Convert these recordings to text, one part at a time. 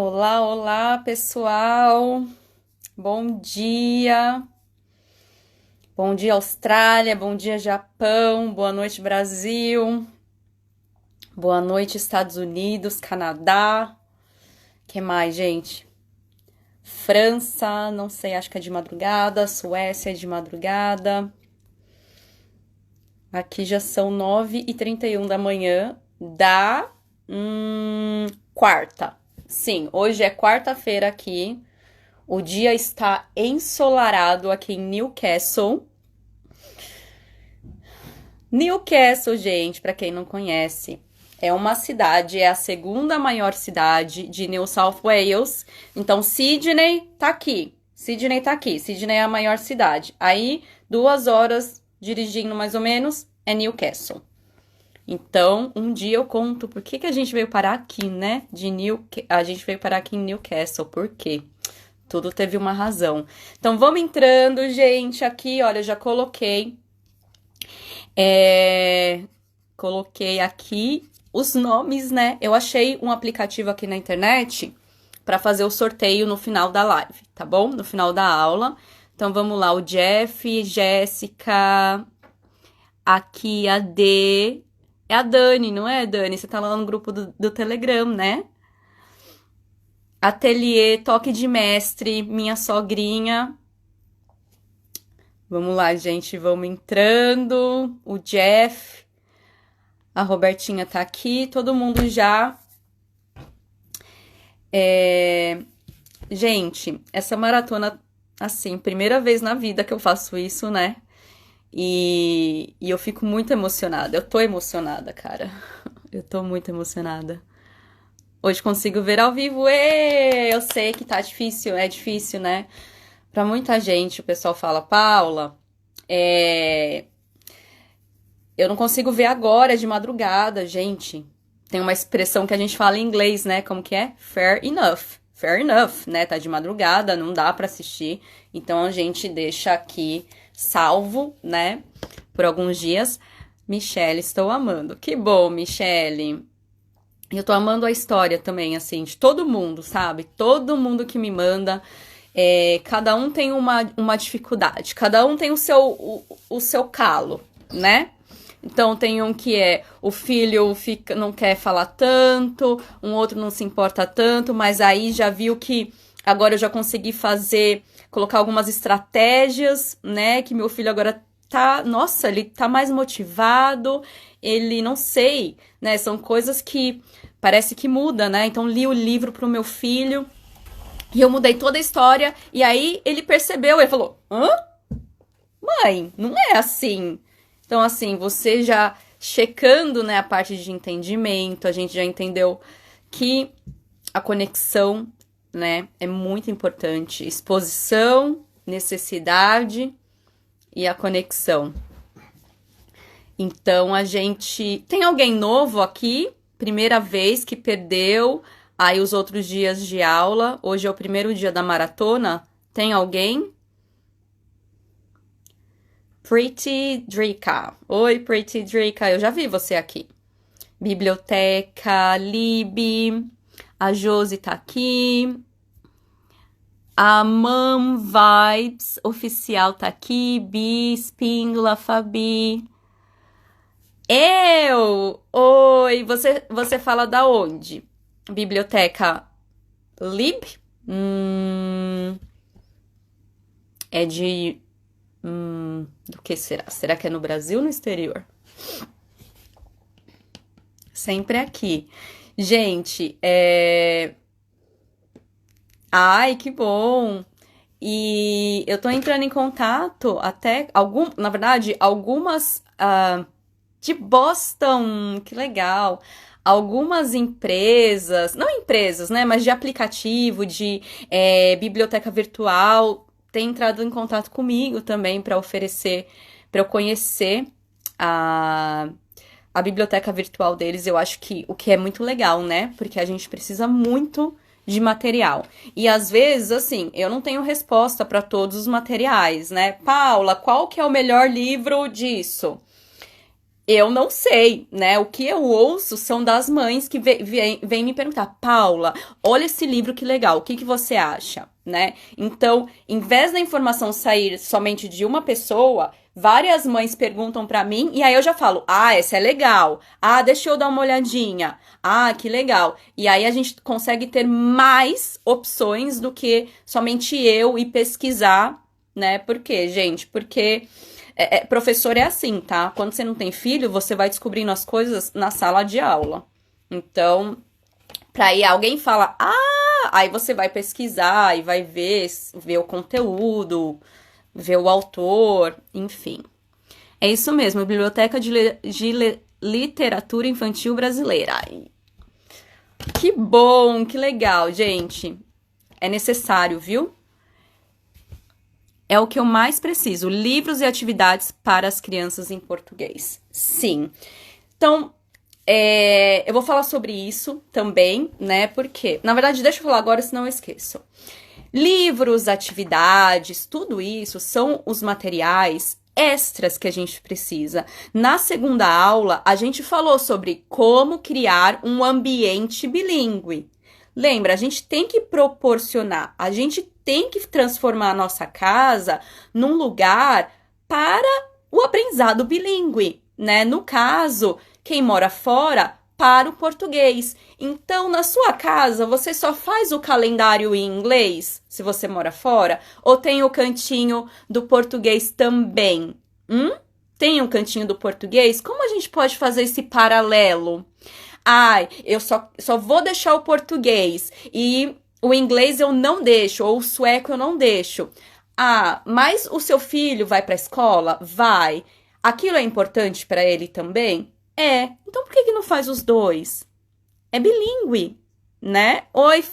Olá, olá, pessoal. Bom dia. Bom dia, Austrália. Bom dia, Japão. Boa noite, Brasil. Boa noite, Estados Unidos, Canadá. Que mais, gente? França, não sei, acho que é de madrugada. Suécia é de madrugada. Aqui já são 9h31 da manhã da quarta. Sim, hoje é quarta-feira aqui. O dia está ensolarado aqui em Newcastle. Newcastle, gente, para quem não conhece, é uma cidade, é a segunda maior cidade de New South Wales. Então, Sydney tá aqui. Sydney é a maior cidade. Aí, 2 horas dirigindo mais ou menos, é Newcastle. Então, um dia eu conto por que a gente veio parar aqui, né? A gente veio parar aqui em Newcastle. Por quê? Tudo teve uma razão. Então, vamos entrando, gente. Aqui, olha, eu já coloquei. Coloquei aqui os nomes, né? Eu achei um aplicativo aqui na internet para fazer o sorteio no final da live, tá bom? No final da aula. Então, vamos lá. O Jeff, Jéssica, aqui a D. É a Dani, não é, Dani? Você tá lá no grupo do Telegram, né? Ateliê, toque de mestre, minha sogrinha. Vamos lá, gente, vamos entrando. O Jeff, a Robertinha tá aqui, todo mundo já. Gente, essa maratona, assim, primeira vez na vida que eu faço isso, né? E eu fico muito emocionada. Eu tô emocionada, cara. Eu tô muito emocionada. Hoje consigo ver ao vivo. Eu sei que tá difícil, é difícil, né? Pra muita gente, o pessoal fala, Paula, eu não consigo ver agora, de madrugada, gente. Tem uma expressão que a gente fala em inglês, né? Como que é? Fair enough. Fair enough, né? Tá de madrugada, não dá pra assistir. Então a gente deixa aqui salvo, né? Por alguns dias. Michelle, estou amando. Que bom, Michelle. Eu tô amando a história também, assim, de todo mundo, sabe? Todo mundo que me manda. Cada um tem uma dificuldade. Cada um tem o seu calo, né? Então, tem um que o filho não quer falar tanto, um outro não se importa tanto, mas aí já viu que agora eu já consegui colocar algumas estratégias, né? Que meu filho agora nossa, ele tá mais motivado, ele, não sei, né? São coisas que parece que muda, né? Então, li o livro pro meu filho e eu mudei toda a história, e aí ele percebeu, ele falou, hã? Mãe, não é assim. Então, assim, você já checando, né, a parte de entendimento, a gente já entendeu que a conexão, né, é muito importante. Exposição, necessidade e a conexão. Então, a gente... Tem alguém novo aqui? Primeira vez que perdeu aí os outros dias de aula. Hoje é o primeiro dia da maratona. Tem alguém? Pretty Drika. Oi, Pretty Drika. Eu já vi você aqui. Biblioteca, Lib. A Josi tá aqui. A Mom Vibes oficial tá aqui. Bi, Spíngula, Fabi. Oi, você fala da onde? Biblioteca Lib? É de... do que será? Será que é no Brasil ou no exterior? Sempre aqui. Gente, Ai, que bom! E eu tô entrando em contato até... Na verdade, algumas... de Boston, que legal. Algumas empresas, não empresas, né, mas de aplicativo, de biblioteca virtual, têm entrado em contato comigo também para oferecer, para eu conhecer a biblioteca virtual deles. Eu acho que o que é muito legal, né, porque a gente precisa muito de material. E às vezes, assim, eu não tenho resposta para todos os materiais, né? Paula, qual que é o melhor livro disso? eu não sei, né? O que eu ouço são das mães que vêm me perguntar, Paula, olha esse livro que legal, o que que você acha, né? Então, em vez da informação sair somente de uma pessoa, várias mães perguntam pra mim e aí eu já falo, ah, essa é legal, ah, deixa eu dar uma olhadinha, ah, que legal. E aí a gente consegue ter mais opções do que somente eu ir pesquisar, né? Por quê, gente? Porque professor é assim, tá? Quando você não tem filho, você vai descobrindo as coisas na sala de aula. Então, pra aí alguém fala, aí você vai pesquisar e vai ver o conteúdo, ver o autor, enfim. É isso mesmo, Biblioteca de Literatura Infantil Brasileira. Ai, que bom, que legal, gente. É necessário, viu? É o que eu mais preciso, livros e atividades para as crianças em português. Sim. Então, eu vou falar sobre isso também, né? Porque, na verdade, deixa eu falar agora, senão eu esqueço. Livros, atividades, tudo isso são os materiais extras que a gente precisa. Na segunda aula, a gente falou sobre como criar um ambiente bilíngue. Lembra, a gente tem que proporcionar, a gente tem que transformar a nossa casa num lugar para o aprendizado bilíngue, né? No caso, quem mora fora, para o português. Então, na sua casa, você só faz o calendário em inglês, se você mora fora, ou tem o cantinho do português também? Tem um cantinho do português? Como a gente pode fazer esse paralelo? Ai, eu só vou deixar o português e o inglês eu não deixo, ou o sueco eu não deixo. Ah, mas o seu filho vai para a escola? Vai. Aquilo é importante para ele também? É. Então por que não faz os dois? É bilíngue, né? Oi.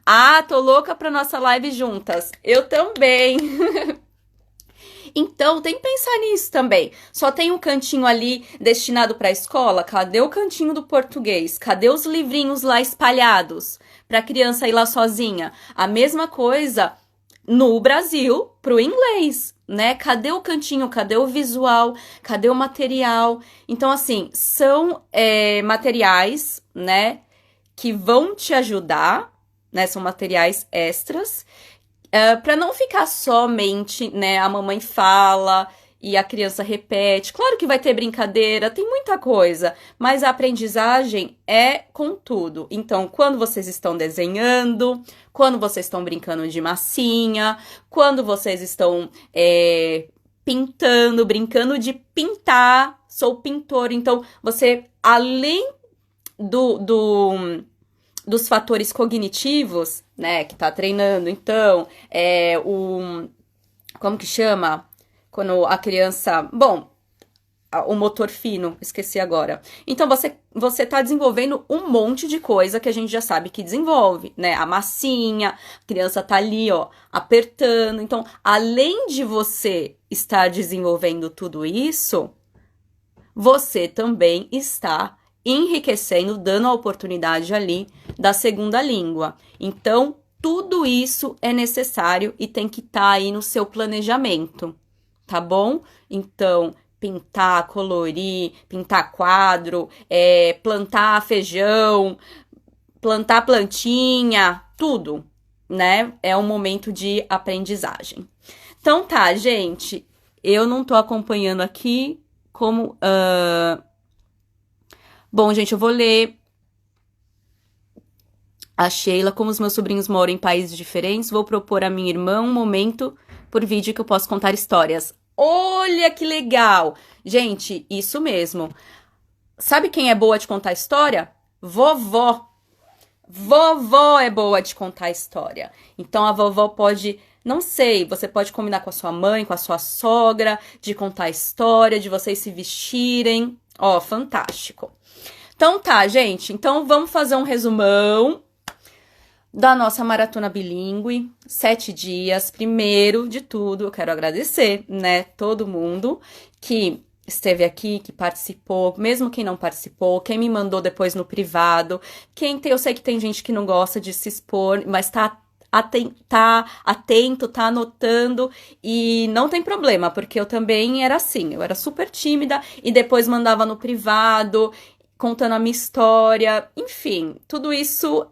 Ah, tô louca pra nossa live juntas. Eu também. Então, tem que pensar nisso também. Só tem um cantinho ali destinado para a escola? Cadê o cantinho do português? Cadê os livrinhos lá espalhados para a criança ir lá sozinha? A mesma coisa no Brasil pro inglês, né? Cadê o cantinho? Cadê o visual? Cadê o material? Então, assim, são materiais, né, que vão te ajudar, né? São materiais extras. Para não ficar somente, né, a mamãe fala e a criança repete. Claro que vai ter brincadeira, tem muita coisa, mas a aprendizagem é com tudo. Então, quando vocês estão desenhando, quando vocês estão brincando de massinha, quando vocês estão pintando, brincando de pintar, sou pintor. Então, você, além dos fatores cognitivos, né, que tá treinando, então, como que chama? Quando a criança, bom, o motor fino, esqueci agora. Então, você tá desenvolvendo um monte de coisa que a gente já sabe que desenvolve, né, a massinha, a criança tá ali, ó, apertando. Então, além de você estar desenvolvendo tudo isso, você também está enriquecendo, dando a oportunidade ali da segunda língua. Então, tudo isso é necessário e tem que estar aí no seu planejamento, tá bom? Então, pintar, colorir, pintar quadro, plantar feijão, plantar plantinha, tudo, né? É um momento de aprendizagem. Então tá, gente, eu não tô acompanhando aqui como... Bom, gente, eu vou ler a Sheila. Como os meus sobrinhos moram em países diferentes, vou propor a minha irmã um momento por vídeo que eu posso contar histórias. Olha que legal! Gente, isso mesmo. Sabe quem é boa de contar história? Vovó. Vovó é boa de contar história. Então, a vovó pode... Não sei, você pode combinar com a sua mãe, com a sua sogra, de contar história, de vocês se vestirem. Ó, fantástico. Então tá, gente. Então vamos fazer um resumão da nossa maratona bilíngue. 7 dias. Primeiro de tudo, eu quero agradecer, né, todo mundo que esteve aqui, que participou, mesmo quem não participou, quem me mandou depois no privado, eu sei que tem gente que não gosta de se expor, mas tá tá atento, tá anotando, e não tem problema, porque eu também era assim, eu era super tímida, e depois mandava no privado, contando a minha história, enfim, tudo isso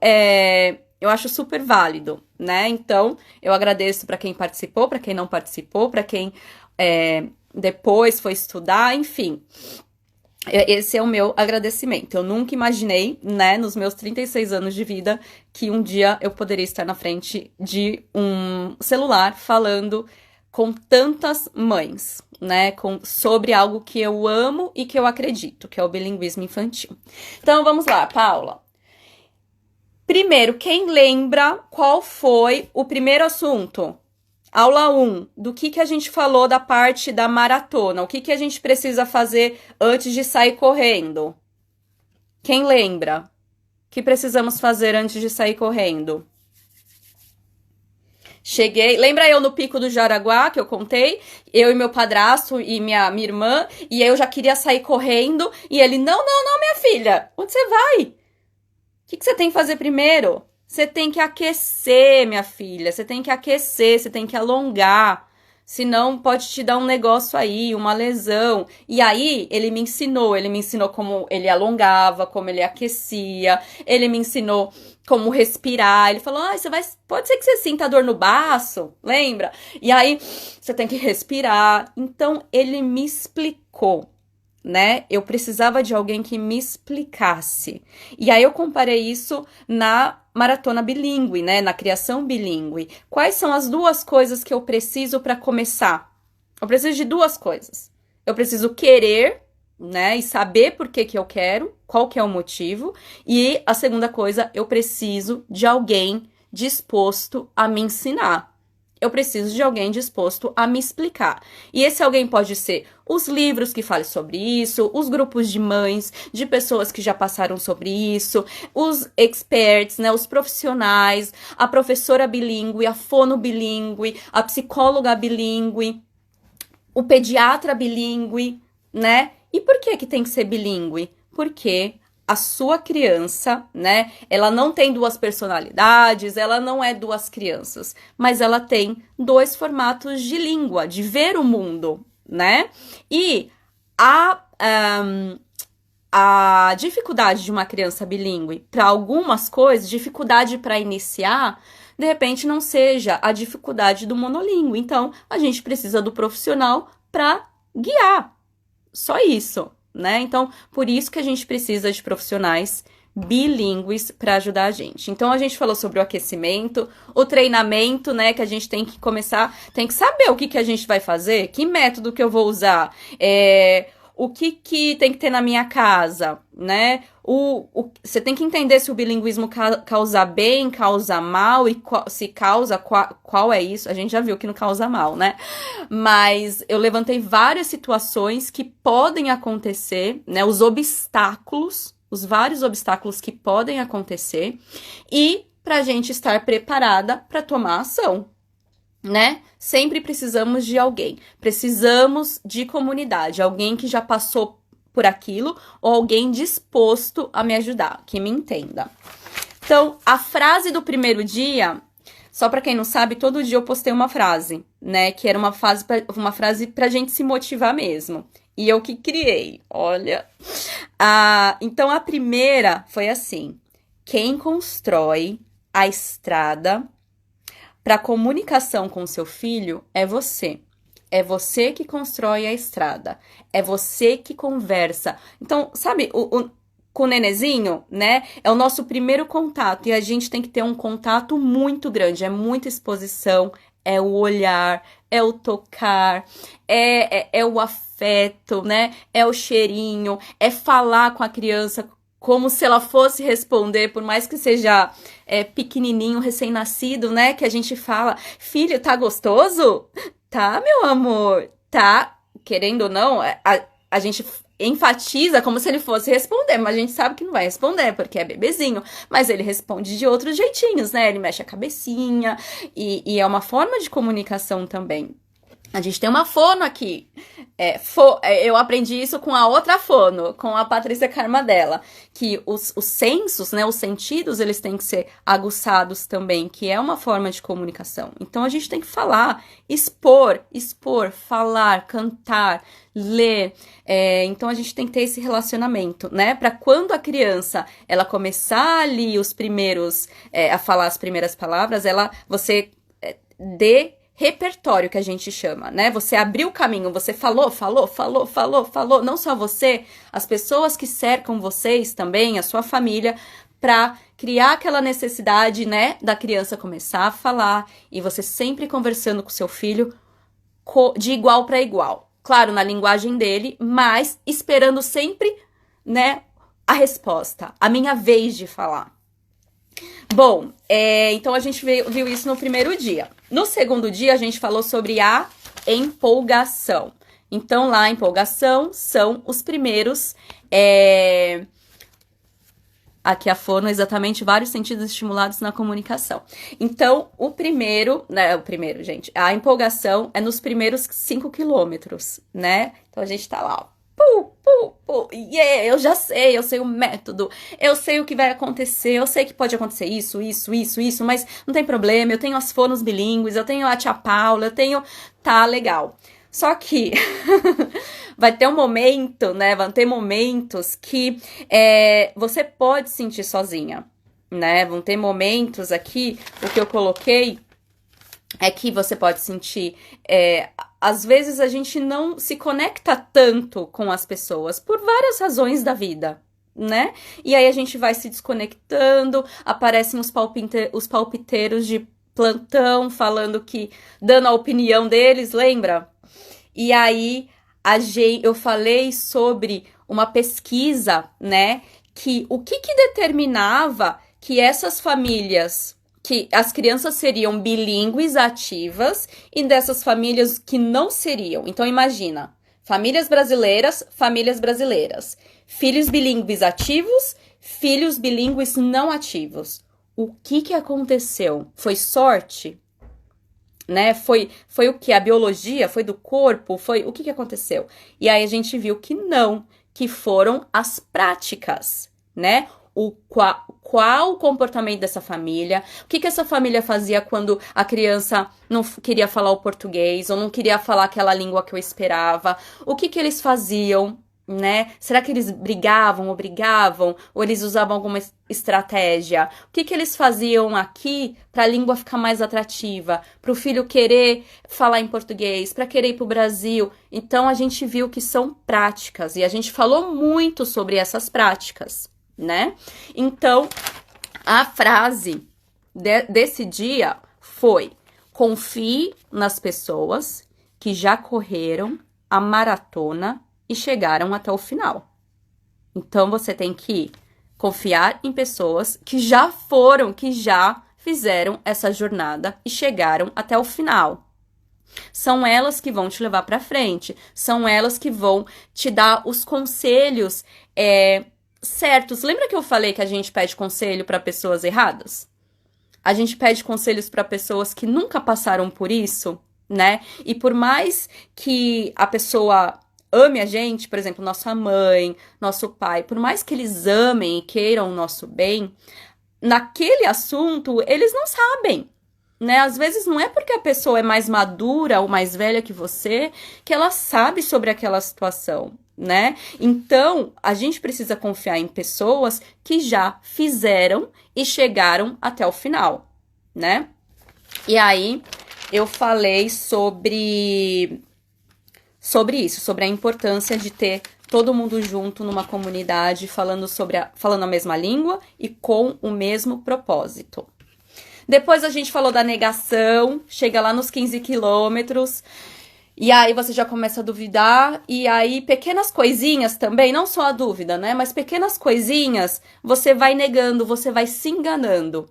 eu acho super válido, né? Então, eu agradeço para quem participou, para quem não participou, para quem depois foi estudar, enfim. Esse é o meu agradecimento. Eu nunca imaginei, né, nos meus 36 anos de vida, que um dia eu poderia estar na frente de um celular falando com tantas mães, né, sobre algo que eu amo e que eu acredito, que é o bilinguismo infantil. Então, vamos lá, Paula. Primeiro, quem lembra qual foi o primeiro assunto? Aula 1, do que a gente falou da parte da maratona? O que a gente precisa fazer antes de sair correndo? Quem lembra? O que precisamos fazer antes de sair correndo? Cheguei, lembra eu no Pico do Jaraguá, que eu contei? Eu e meu padrasto e minha irmã, e aí eu já queria sair correndo, e ele, não, minha filha, onde você vai? O que você tem que fazer primeiro? Você tem que aquecer, minha filha. Você tem que aquecer, você tem que alongar. Senão pode te dar um negócio aí, uma lesão. E aí ele me ensinou como ele alongava, como ele aquecia. Ele me ensinou como respirar. Ele falou, pode ser que você sinta dor no baço, lembra? E aí você tem que respirar. Então ele me explicou, né? Eu precisava de alguém que me explicasse. E aí eu comparei isso na maratona bilíngue, né? Na criação bilíngue. Quais são as duas coisas que eu preciso para começar? Eu preciso de duas coisas. Eu preciso querer, né? E saber por que eu quero, qual que é o motivo. E a segunda coisa, eu preciso de alguém disposto a me ensinar. Eu preciso de alguém disposto a me explicar. E esse alguém pode ser os livros que falem sobre isso, os grupos de mães, de pessoas que já passaram sobre isso, os experts, né, os profissionais, a professora bilíngue, a fono bilíngue, a psicóloga bilíngue, o pediatra bilíngue, né? E por que tem que ser bilíngue? Porque a sua criança, né, ela não tem duas personalidades, ela não é duas crianças, mas ela tem dois formatos de língua, de ver o mundo, né? E a dificuldade de uma criança bilíngue para algumas coisas, dificuldade para iniciar, de repente não seja a dificuldade do monolíngue. Então, a gente precisa do profissional para guiar. Só isso, né? Então, por isso que a gente precisa de profissionais bilíngues para ajudar a gente. Então, a gente falou sobre o aquecimento, o treinamento, né? Que a gente tem que começar, tem que saber o que a gente vai fazer, que método que eu vou usar, o que tem que ter na minha casa, né? Você tem que entender se o bilinguismo causa bem, causa mal, e se causa, qual é isso. A gente já viu que não causa mal, né? Mas eu levantei várias situações que podem acontecer, né? Os vários obstáculos que podem acontecer, e pra gente estar preparada para tomar ação, né? Sempre precisamos de alguém. Precisamos de comunidade, alguém que já passou por aquilo, ou alguém disposto a me ajudar, que me entenda. Então, a frase do primeiro dia, só para quem não sabe, todo dia eu postei uma frase, né? Que era uma frase pra gente se motivar mesmo. E eu que criei, olha. Então, a primeira foi assim: quem constrói a estrada para comunicação com seu filho é você. É você que constrói a estrada. É você que conversa. Então, sabe, com o nenezinho, né? É o nosso primeiro contato. E a gente tem que ter um contato muito grande. É muita exposição. É o olhar. É o tocar. É o afeto, né? É o cheirinho. É falar com a criança como se ela fosse responder, por mais que seja pequenininho, recém-nascido, né? Que a gente fala, filho, tá gostoso? Tá, meu amor? Tá? Querendo ou não, a gente enfatiza como se ele fosse responder, mas a gente sabe que não vai responder, porque é bebezinho. Mas ele responde de outros jeitinhos, né? Ele mexe a cabecinha, e é uma forma de comunicação também. A gente tem uma fono aqui. Eu aprendi isso com a outra fono, com a Patrícia Carmadella, que os sensos, né, os sentidos, eles têm que ser aguçados também, que é uma forma de comunicação. Então a gente tem que falar, expor, falar, cantar, ler. Então a gente tem que ter esse relacionamento, né, para quando a criança ela começar ali os primeiros a falar as primeiras palavras, você dê repertório, que a gente chama, né? Você abriu o caminho, você falou, não só você, as pessoas que cercam vocês também, a sua família, para criar aquela necessidade, né, da criança começar a falar e você sempre conversando com seu filho de igual para igual. Claro, na linguagem dele, mas esperando sempre, né, a resposta, a minha vez de falar. Bom, então a gente viu isso no primeiro dia. No segundo dia, a gente falou sobre a empolgação. Então, lá, a empolgação são os primeiros... Aqui a fono, exatamente, vários sentidos estimulados na comunicação. Então, gente, a empolgação é nos primeiros 5 quilômetros, né? Então, a gente tá lá, ó. Yeah, eu sei o método, eu sei o que vai acontecer, eu sei que pode acontecer isso, mas não tem problema, eu tenho as fonos bilíngues, eu tenho a tia Paula, tá legal. Só que vai ter um momento, né, vão ter momentos que você pode sentir sozinha, né, vão ter momentos aqui, o que eu coloquei é que você pode sentir, às vezes a gente não se conecta tanto com as pessoas, por várias razões da vida, né? E aí a gente vai se desconectando, aparecem os palpiteiros de plantão, dando a opinião deles, lembra? E aí, eu falei sobre uma pesquisa, né? Que o que determinava que essas famílias... que as crianças seriam bilíngues ativas e dessas famílias que não seriam. Então, imagina, famílias brasileiras, filhos bilíngues ativos, filhos bilíngues não ativos. O que aconteceu? Foi sorte? Né? Foi o que? A biologia? Foi do corpo? O que aconteceu? E aí a gente viu que não, que foram as práticas, né? Qual o comportamento dessa família, o que essa família fazia quando a criança não queria falar o português, ou não queria falar aquela língua que eu esperava, o que eles faziam, né? Será que eles obrigavam, ou eles usavam alguma estratégia? O que eles faziam aqui para a língua ficar mais atrativa, para o filho querer falar em português, para querer ir para o Brasil? Então a gente viu que são práticas, e a gente falou muito sobre essas práticas, né? Então, a frase desse dia foi: confie nas pessoas que já correram a maratona e chegaram até o final. Então, você tem que confiar em pessoas que já fizeram essa jornada e chegaram até o final. São elas que vão te levar para frente, são elas que vão te dar os conselhos certos. Lembra que eu falei que a gente pede conselho para pessoas erradas? A gente pede conselhos para pessoas que nunca passaram por isso, né? E por mais que a pessoa ame a gente, por exemplo, nossa mãe, nosso pai, por mais que eles amem e queiram o nosso bem, naquele assunto eles não sabem, né? Às vezes não é porque a pessoa é mais madura ou mais velha que você que ela sabe sobre aquela situação, né? Então, a gente precisa confiar em pessoas que já fizeram e chegaram até o final, né? E aí, eu falei sobre isso, sobre a importância de ter todo mundo junto numa comunidade falando a mesma língua e com o mesmo propósito. Depois a gente falou da negação, chega lá nos 15 quilômetros, e aí você já começa a duvidar, e aí pequenas coisinhas também, não só a dúvida, né? Mas pequenas coisinhas, você vai negando, você vai se enganando.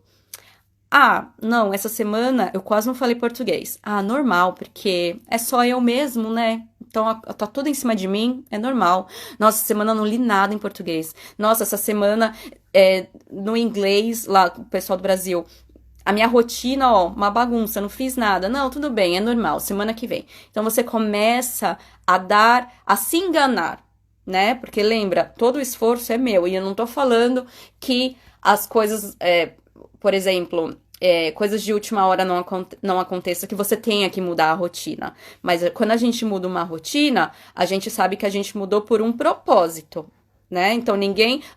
Ah, não, essa semana eu quase não falei português. Ah, normal, porque é só eu mesmo, né? Então tá tudo em cima de mim, é normal. Nossa, essa semana eu não li nada em português. Nossa, essa semana no inglês, lá, o pessoal do Brasil... A minha rotina, ó, uma bagunça, não fiz nada. Não, tudo bem, é normal, semana que vem. Então você começa a se enganar, né? Porque lembra, todo o esforço é meu. E eu não tô falando que as coisas, por exemplo, coisas de última hora não aconteça, que você tenha que mudar a rotina. Mas quando a gente muda uma rotina, a gente sabe que a gente mudou por um propósito. Né? Então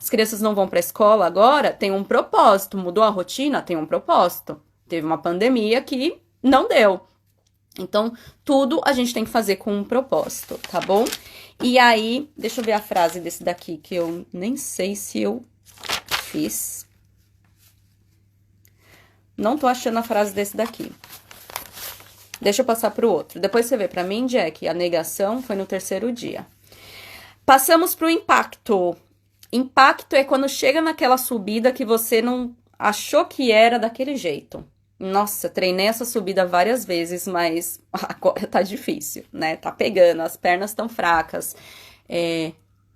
as crianças não vão para a escola agora, tem um propósito, mudou a rotina, tem um propósito. Teve uma pandemia que não deu. Então, tudo a gente tem que fazer com um propósito, tá bom? E aí, deixa eu ver a frase desse daqui, que eu nem sei se eu fiz. Não tô achando a frase desse daqui. Deixa eu passar pro outro. Depois você vê, pra mim, Jack, a negação foi no 3º dia. Passamos pro impacto. Impacto é quando chega naquela subida que você não achou que era daquele jeito. Nossa, treinei essa subida várias vezes, mas agora tá difícil, né? Tá pegando, as pernas estão fracas.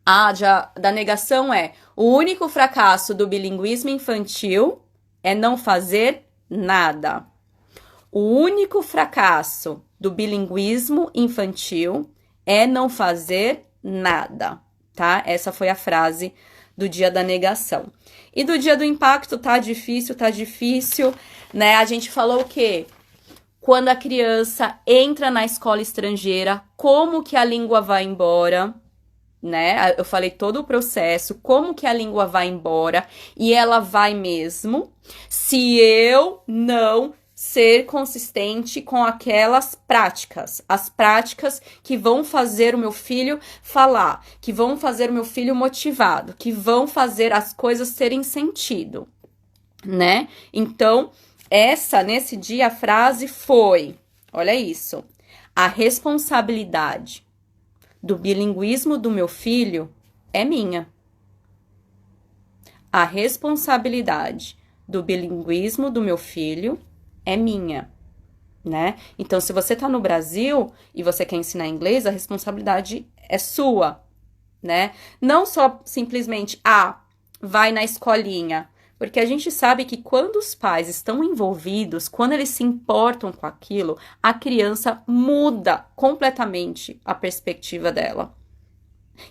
Da negação o único fracasso do bilinguismo infantil é não fazer nada. O único fracasso do bilinguismo infantil é não fazer nada, tá? Essa foi a frase do dia da negação. E do dia do impacto, tá difícil, né? A gente falou o quê? Quando a criança entra na escola estrangeira, como que a língua vai embora, né? Eu falei todo o processo, como que a língua vai embora, e ela vai mesmo, se eu não ser consistente com aquelas práticas, as práticas que vão fazer o meu filho falar, que vão fazer o meu filho motivado, que vão fazer as coisas terem sentido, né? Então, nesse dia, a frase foi, olha isso, a responsabilidade do bilinguismo do meu filho é minha. A responsabilidade do bilinguismo do meu filho é minha, né? Então, se você tá no Brasil e você quer ensinar inglês, a responsabilidade é sua, né? Não só simplesmente, vai na escolinha, porque a gente sabe que quando os pais estão envolvidos, quando eles se importam com aquilo, a criança muda completamente a perspectiva dela.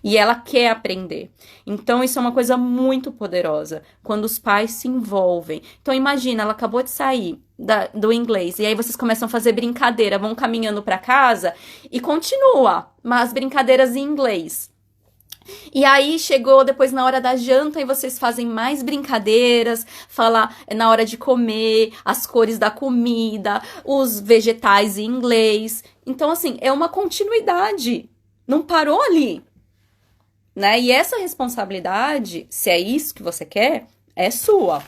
E ela quer aprender. Então, isso é uma coisa muito poderosa, quando os pais se envolvem. Então, imagina, ela acabou de sair do inglês, e aí vocês começam a fazer brincadeira, vão caminhando para casa, e continua, mas brincadeiras em inglês. E aí, chegou depois na hora da janta, e vocês fazem mais brincadeiras, falar na hora de comer, as cores da comida, os vegetais em inglês. Então, assim, é uma continuidade. Não parou ali. Né? E essa responsabilidade, se é isso que você quer, é sua.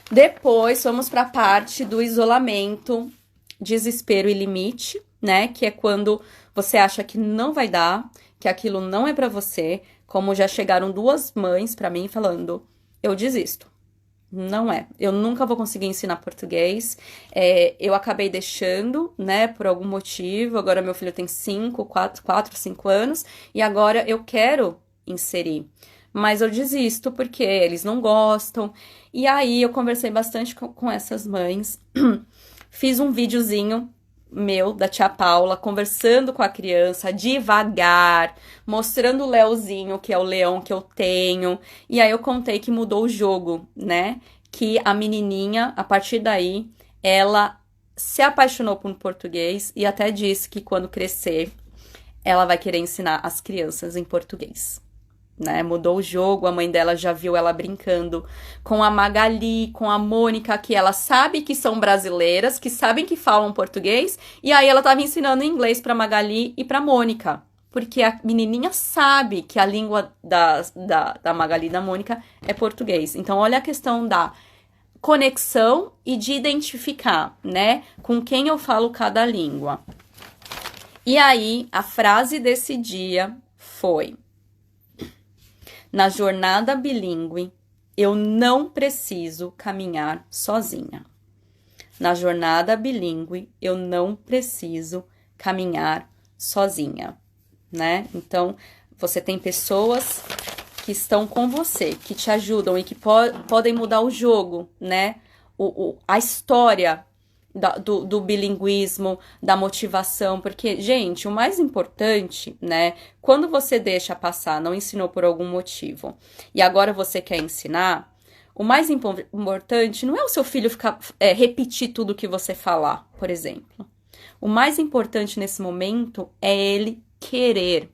Depois, vamos para a parte do isolamento, desespero e limite, né? Que é quando você acha que não vai dar, que aquilo não é para você, como já chegaram 2 mães para mim falando, eu desisto. Não é. Eu nunca vou conseguir ensinar português. Eu acabei deixando, né, por algum motivo. Agora meu filho tem 4, 5 anos. E agora eu quero inserir. Mas eu desisto porque eles não gostam. E aí eu conversei bastante com essas mães. Fiz um videozinho meu, da tia Paula, conversando com a criança, devagar, mostrando o Leozinho, que é o leão que eu tenho. E aí eu contei que mudou o jogo, né? Que a menininha, a partir daí, ela se apaixonou por português e até disse que quando crescer, ela vai querer ensinar as crianças em português. Né? Mudou o jogo, a mãe dela já viu ela brincando com a Magali, com a Mônica, que ela sabe que são brasileiras, que sabem que falam português, e aí ela tava ensinando inglês pra Magali e pra Mônica, porque a menininha sabe que a língua da Magali e da Mônica é português. Então, olha a questão da conexão e de identificar, né, com quem eu falo cada língua. E aí, a frase desse dia foi: na jornada bilíngue, eu não preciso caminhar sozinha. Na jornada bilíngue, eu não preciso caminhar sozinha, né? Então, você tem pessoas que estão com você, que te ajudam e que podem mudar o jogo, né? a história do bilinguismo, da motivação, porque, gente, o mais importante, né, quando você deixa passar, não ensinou por algum motivo, e agora você quer ensinar, o mais importante não é o seu filho ficar repetir tudo que você falar, por exemplo. O mais importante nesse momento é ele querer.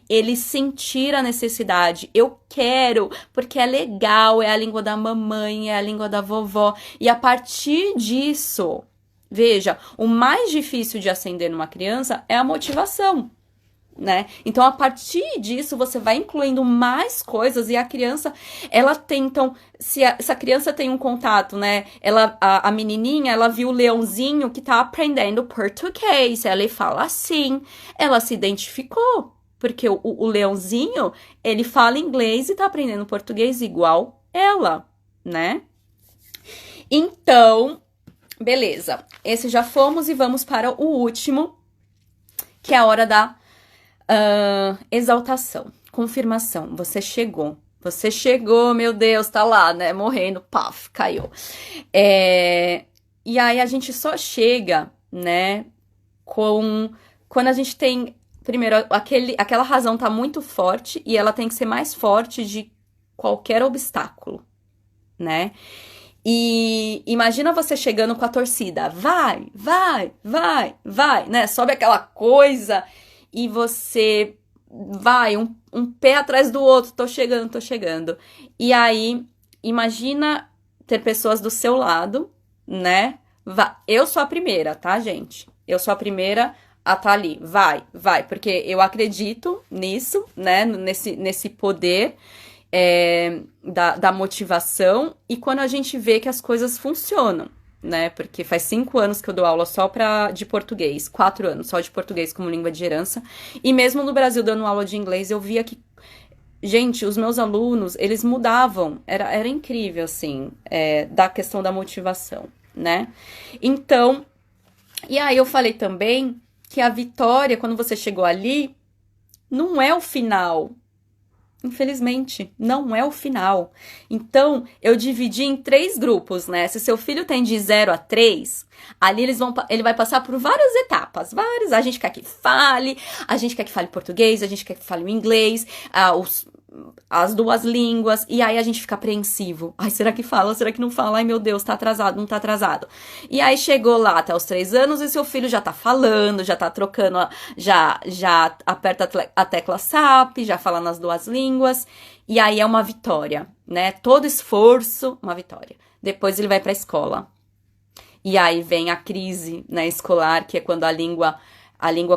Ele sentir a necessidade. Eu quero, porque é legal, é a língua da mamãe, é a língua da vovó. E a partir disso, veja, o mais difícil de acender numa criança é a motivação, né? Então, a partir disso, você vai incluindo mais coisas e a criança, ela tem, então, se a criança tem um contato, né? A menininha, ela viu o leãozinho que tá aprendendo português, ela fala assim, ela se identificou. Porque o leãozinho, ele fala inglês e tá aprendendo português igual ela, né? Então, beleza. Esse já fomos e vamos para o último, que é a hora da exaltação, confirmação. Você chegou, meu Deus, tá lá, né? Morrendo, paf, caiu. E aí a gente só chega, né, quando a gente tem... Primeiro, aquela razão tá muito forte e ela tem que ser mais forte de qualquer obstáculo, né? E imagina você chegando com a torcida, vai, né? Sobe aquela coisa e você vai um pé atrás do outro, tô chegando. E aí, imagina ter pessoas do seu lado, né? Eu sou a primeira, tá, gente? Eu sou a primeira a tá ali, vai, porque eu acredito nisso, né, nesse poder da motivação, e quando a gente vê que as coisas funcionam, né, porque faz 5 anos que eu dou aula só de português, 4 anos só de português como língua de herança, e mesmo no Brasil dando aula de inglês, eu via que, gente, os meus alunos, eles mudavam, era incrível, assim, da questão da motivação, né, então, e aí eu falei também que a vitória, quando você chegou ali, não é o final. Infelizmente, não é o final. Então, eu dividi em 3 grupos, né? Se seu filho tem de 0 a 3, ali ele vai passar por várias etapas, várias. A gente quer que fale, a gente quer que fale português, a gente quer que fale o inglês, as 2 línguas, e aí a gente fica apreensivo. Ai, será que fala? Será que não fala? Ai, meu Deus, tá atrasado, não tá atrasado. E aí chegou lá até os 3 anos e seu filho já tá falando, já tá trocando, já aperta a tecla SAP, já fala nas 2 línguas, e aí é uma vitória, né? Todo esforço, uma vitória. Depois ele vai pra escola. E aí vem a crise, né, escolar, que é quando a língua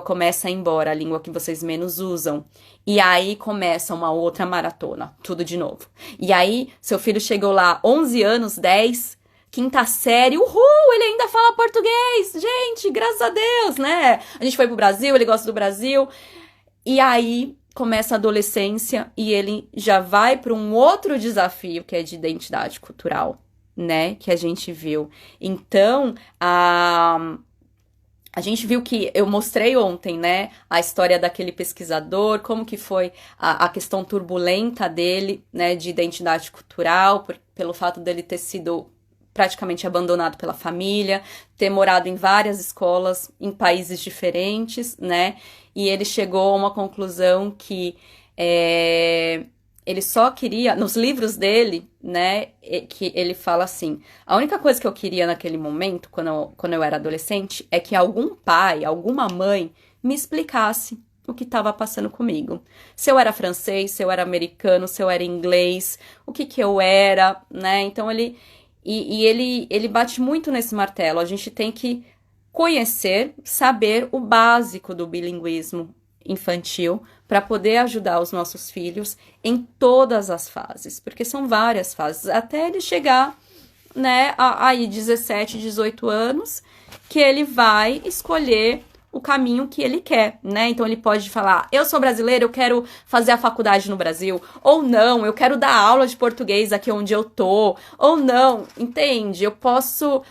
começa a ir embora, a língua que vocês menos usam. E aí começa uma outra maratona, tudo de novo. E aí, seu filho chegou lá 11 anos, 10, 5ª série, uhul, ele ainda fala português, gente, graças a Deus, né? A gente foi pro Brasil, ele gosta do Brasil. E aí começa a adolescência e ele já vai para um outro desafio, que é de identidade cultural, né? Que a gente viu. Então, a gente viu que, eu mostrei ontem, né, a história daquele pesquisador, como que foi a questão turbulenta dele, né, de identidade cultural, pelo fato dele ter sido praticamente abandonado pela família, ter morado em várias escolas, em países diferentes, né, e ele chegou a uma conclusão que ele só queria, nos livros dele, né, que ele fala assim, a única coisa que eu queria naquele momento, quando eu era adolescente, é que algum pai, alguma mãe, me explicasse o que estava passando comigo. Se eu era francês, se eu era americano, se eu era inglês, o que eu era, né, então ele bate muito nesse martelo, a gente tem que conhecer, saber o básico do bilinguismo infantil, para poder ajudar os nossos filhos em todas as fases, porque são várias fases, até ele chegar, né, aí 17, 18 anos, que ele vai escolher o caminho que ele quer, né, então ele pode falar, eu sou brasileiro, eu quero fazer a faculdade no Brasil, ou não, eu quero dar aula de português aqui onde eu tô, ou não, entende, eu posso,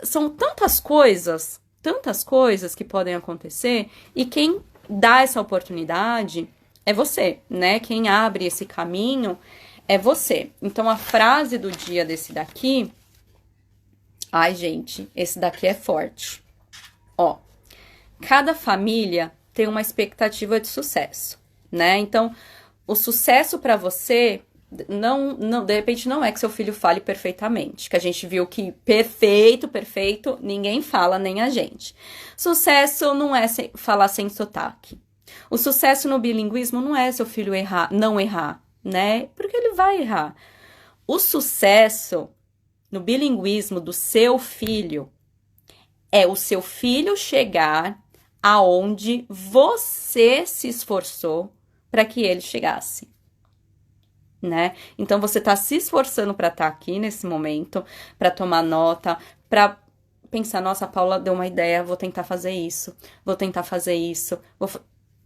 são tantas coisas que podem acontecer, e quem dá essa oportunidade é você, né? Quem abre esse caminho é você. Então, a frase do dia desse daqui Ai, gente, esse daqui é forte. Ó, cada família tem uma expectativa de sucesso, né? Então, o sucesso pra você não, de repente não é que seu filho fale perfeitamente, que a gente viu que perfeito, ninguém fala, nem a gente. Sucesso não é falar sem sotaque. O sucesso no bilinguismo não é seu filho não errar, né? Porque ele vai errar. O sucesso no bilinguismo do seu filho é o seu filho chegar aonde você se esforçou para que ele chegasse, né? Então você tá se esforçando para estar aqui nesse momento, para tomar nota, para pensar, nossa, a Paula deu uma ideia, vou tentar fazer isso,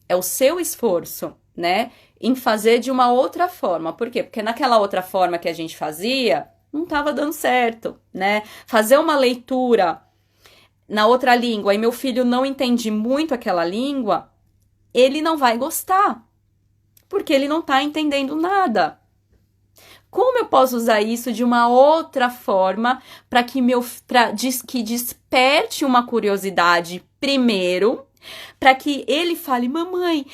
é o seu esforço, né? Em fazer de uma outra forma. Por quê? Porque naquela outra forma que a gente fazia, não estava dando certo, né? Fazer uma leitura na outra língua e meu filho não entende muito aquela língua, ele não vai gostar, porque ele não tá entendendo nada. Como eu posso usar isso de uma outra forma para que que desperte uma curiosidade primeiro, para que ele fale, mamãe,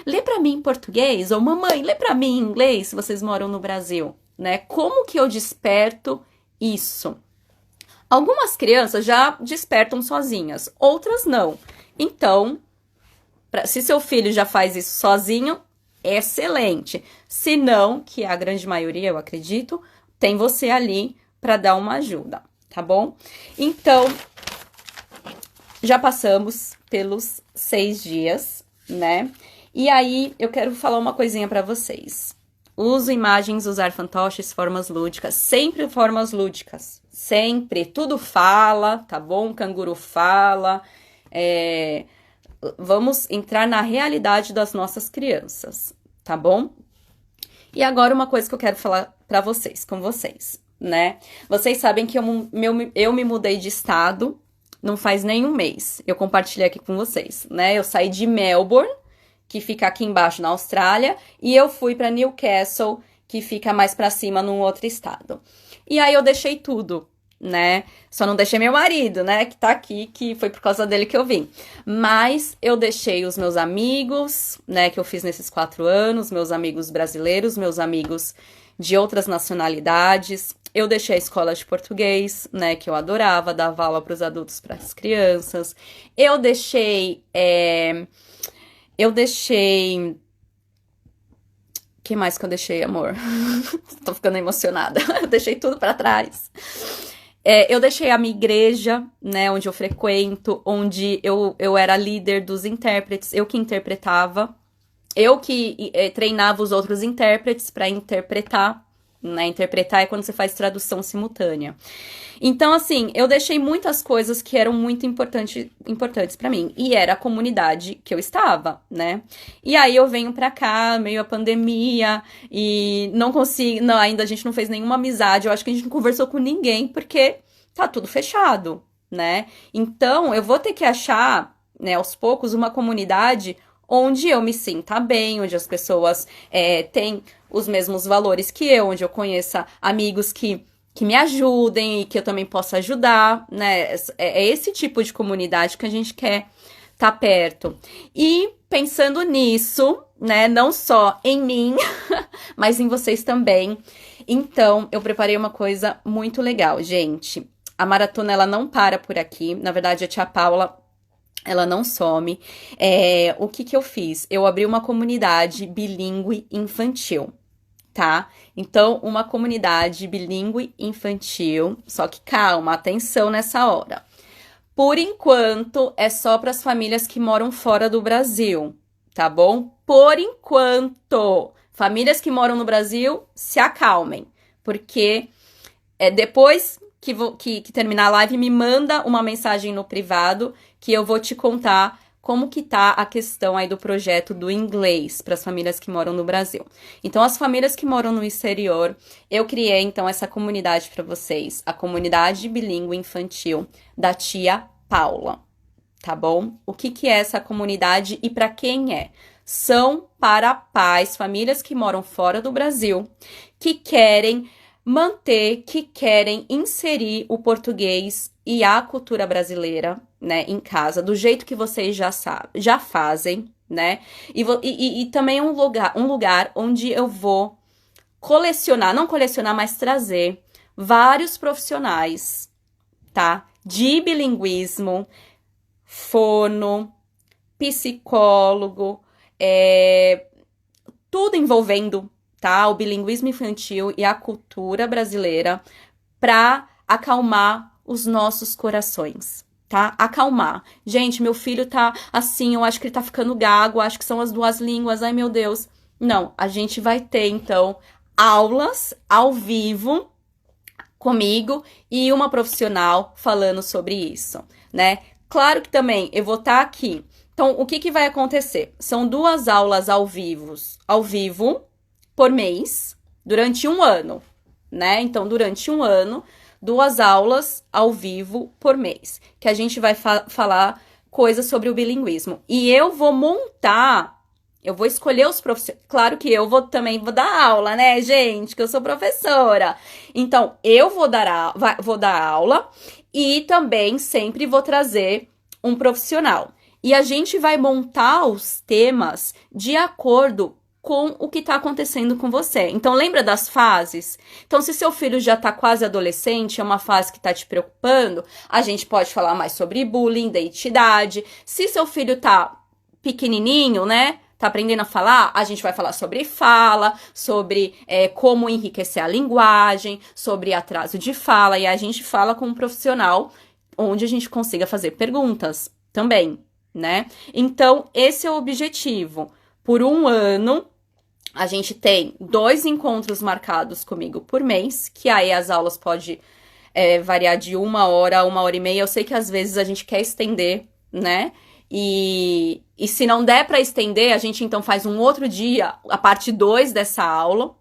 lê para mim em português, ou mamãe, lê para mim em inglês, se vocês moram no Brasil, né? Como que eu desperto isso? Algumas crianças já despertam sozinhas, outras não. Então, se seu filho já faz isso sozinho, excelente. Se não, que a grande maioria, eu acredito, tem você ali para dar uma ajuda, tá bom? Então, já passamos pelos 6 dias, né? E aí, eu quero falar uma coisinha para vocês. Uso imagens, usar fantoches, formas lúdicas, sempre formas lúdicas, sempre, tudo fala, tá bom? Canguru fala, vamos entrar na realidade das nossas crianças, tá bom? E agora uma coisa que eu quero falar pra vocês, com vocês, né? Vocês sabem que eu me mudei de estado não faz nem um mês, eu compartilhei aqui com vocês, né? Eu saí de Melbourne, que fica aqui embaixo na Austrália, e eu fui para Newcastle, que fica mais para cima num outro estado. E aí eu deixei tudo, né? Só não deixei meu marido, né? Que tá aqui, que foi por causa dele que eu vim. Mas eu deixei os meus amigos, né? Que eu fiz nesses 4 anos, meus amigos brasileiros, meus amigos de outras nacionalidades. Eu deixei a escola de português, né? Que eu adorava, dava aula para os adultos, para as crianças. Eu deixei... que mais que eu deixei, amor? Tô ficando emocionada. Eu deixei tudo pra trás. Eu deixei a minha igreja, né, onde eu frequento, onde eu era líder dos intérpretes, eu que interpretava, eu que treinava os outros intérpretes pra interpretar, né? Interpretar é quando você faz tradução simultânea. Então, assim, eu deixei muitas coisas que eram muito importantes pra mim. E era a comunidade que eu estava, né? E aí eu venho pra cá, meio a pandemia, e não consigo... Não, ainda a gente não fez nenhuma amizade. Eu acho que a gente não conversou com ninguém, porque tá tudo fechado, né? Então, eu vou ter que achar, né, aos poucos, uma comunidade onde eu me sinta bem, onde as pessoas têm os mesmos valores que eu, onde eu conheça amigos que me ajudem e que eu também possa ajudar, né? É esse tipo de comunidade que a gente quer tá perto. E pensando nisso, né, não só em mim, mas em vocês também. Então, eu preparei uma coisa muito legal, gente. A maratona, ela não para por aqui. Na verdade, a tia Paula, ela não some. O que eu fiz? Eu abri uma comunidade bilíngue infantil, tá? Então, uma comunidade bilíngue infantil, só que calma, atenção nessa hora. Por enquanto, é só para as famílias que moram fora do Brasil, tá bom? Por enquanto, famílias que moram no Brasil, se acalmem, porque depois que terminar a live, me manda uma mensagem no privado que eu vou te contar como que tá a questão aí do projeto do inglês para as famílias que moram no Brasil. Então, as famílias que moram no exterior, eu criei, então, essa comunidade para vocês, a comunidade bilíngue infantil da tia Paula, tá bom? O que é essa comunidade e para quem é? São para pais, famílias que moram fora do Brasil, que querem manter, que querem inserir o português e a cultura brasileira, né, em casa, do jeito que vocês já fazem, né? E também um lugar onde eu vou não colecionar, mas trazer vários profissionais, tá? De bilinguismo, fono, psicólogo, tudo envolvendo, tá? O bilinguismo infantil e a cultura brasileira para acalmar os nossos corações, tá? Acalmar. Gente, meu filho tá assim, eu acho que ele tá ficando gago, acho que são as duas línguas, ai meu Deus. Não, a gente vai ter, então, aulas ao vivo comigo e uma profissional falando sobre isso, né? Claro que também eu vou estar aqui. Então, o que vai acontecer? São 2 aulas ao vivo por mês, durante 1 ano, né? Então, durante 1 ano, 2 aulas ao vivo por mês, que a gente vai falar coisas sobre o bilinguismo. E eu vou escolher os professores. Claro que eu também vou dar aula, né, gente? Que eu sou professora. Então, eu vou dar aula e também sempre vou trazer um profissional. E a gente vai montar os temas de acordo com o que está acontecendo com você. Então, lembra das fases? Então, se seu filho já está quase adolescente, é uma fase que está te preocupando, a gente pode falar mais sobre bullying, identidade. Se seu filho está pequenininho, né? Tá aprendendo a falar, a gente vai falar sobre fala, sobre como enriquecer a linguagem, sobre atraso de fala, e a gente fala com um profissional onde a gente consiga fazer perguntas também, né? Então, esse é o objetivo. Por 1 ano, a gente tem 2 encontros marcados comigo por mês, que aí as aulas podem variar de 1 hora a 1h30. Eu sei que às vezes a gente quer estender, né? E se não der para estender, a gente então faz um outro dia, a parte 2 dessa aula.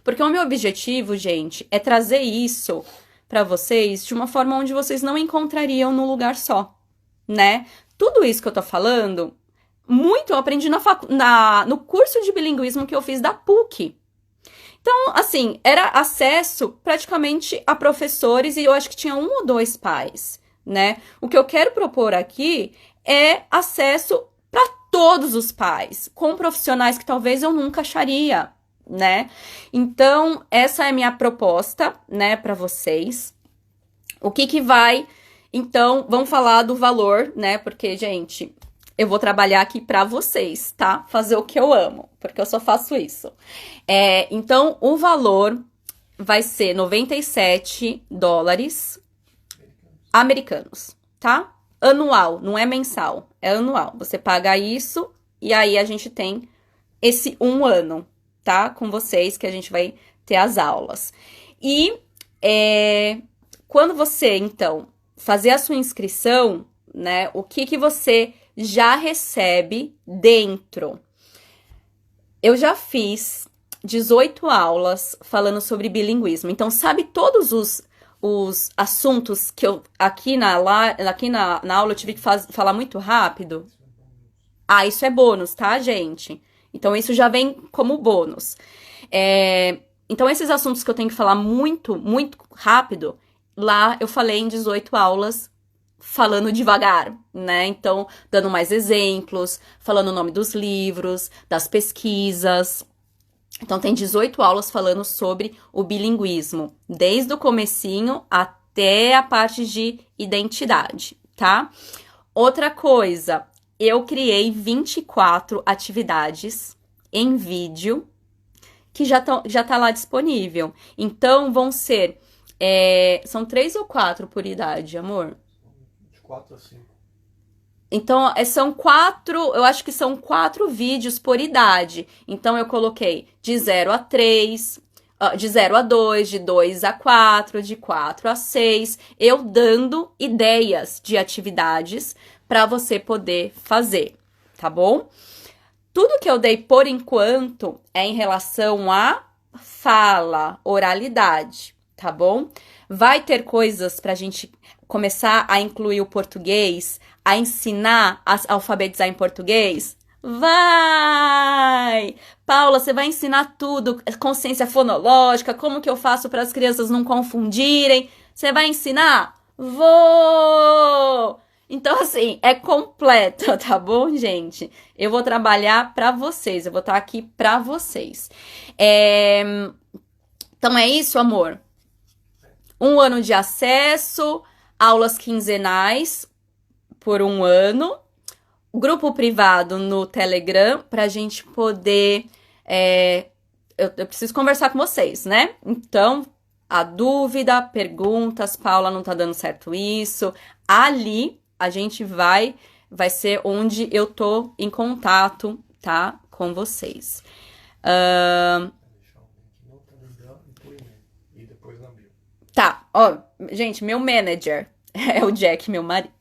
Porque o meu objetivo, gente, é trazer isso para vocês de uma forma onde vocês não encontrariam num lugar só, né? Tudo isso que eu tô falando, muito eu aprendi no curso de bilinguismo que eu fiz da PUC. Então, assim, era acesso praticamente a professores e eu acho que tinha 1 ou 2 pais, né? O que eu quero propor aqui é acesso para todos os pais, com profissionais que talvez eu nunca acharia, né? Então, essa é a minha proposta, né, para vocês. O que vai... Então, vamos falar do valor, né? Porque, gente, eu vou trabalhar aqui para vocês, tá? Fazer o que eu amo, porque eu só faço isso. Então, o valor vai ser $97 americanos, tá? Anual, não é mensal, é anual. Você paga isso e aí a gente tem esse 1 ano, tá? Com vocês que a gente vai ter as aulas. E quando você, então, fazer a sua inscrição, né? O que você já recebe dentro? Eu já fiz 18 aulas falando sobre bilinguismo. Então, sabe todos os assuntos que eu aqui na aula eu tive que falar muito rápido? Ah, isso é bônus, tá, gente? Então, isso já vem como bônus. Então, esses assuntos que eu tenho que falar muito, muito rápido, lá eu falei em 18 aulas falando devagar, né? Então, dando mais exemplos, falando o nome dos livros, das pesquisas. Então, tem 18 aulas falando sobre o bilinguismo, desde o comecinho até a parte de identidade, tá? Outra coisa, eu criei 24 atividades em vídeo que já tá lá disponível. Então, vão ser... são 3 ou 4 por idade, amor? De 4 a 5. Então, são 4, eu acho que são 4 vídeos por idade. Então, eu coloquei de 0 a 3, de 0 a 2, de 2 a 4, de 4 a 6, eu dando ideias de atividades para você poder fazer, tá bom? Tudo que eu dei por enquanto é em relação a fala, oralidade, tá bom? Vai ter coisas pra gente começar a incluir o português, a ensinar a alfabetizar em português? Vai! Paula, você vai ensinar tudo, consciência fonológica, como que eu faço para as crianças não confundirem? Você vai ensinar? Vou! Então, assim, é completo, tá bom, gente? Eu vou trabalhar para vocês, eu vou estar aqui para vocês. Então é isso, amor. 1 ano de acesso, aulas quinzenais por 1 ano, grupo privado no Telegram pra gente poder. Eu preciso conversar com vocês, né? Então, a dúvida, perguntas, Paula, não tá dando certo isso. Ali a gente vai ser onde eu tô em contato, tá? Com vocês. Deixar o link no Telegram e por e-mail. E depois na bio. Tá, ó, gente, meu manager é o Jack, meu marido.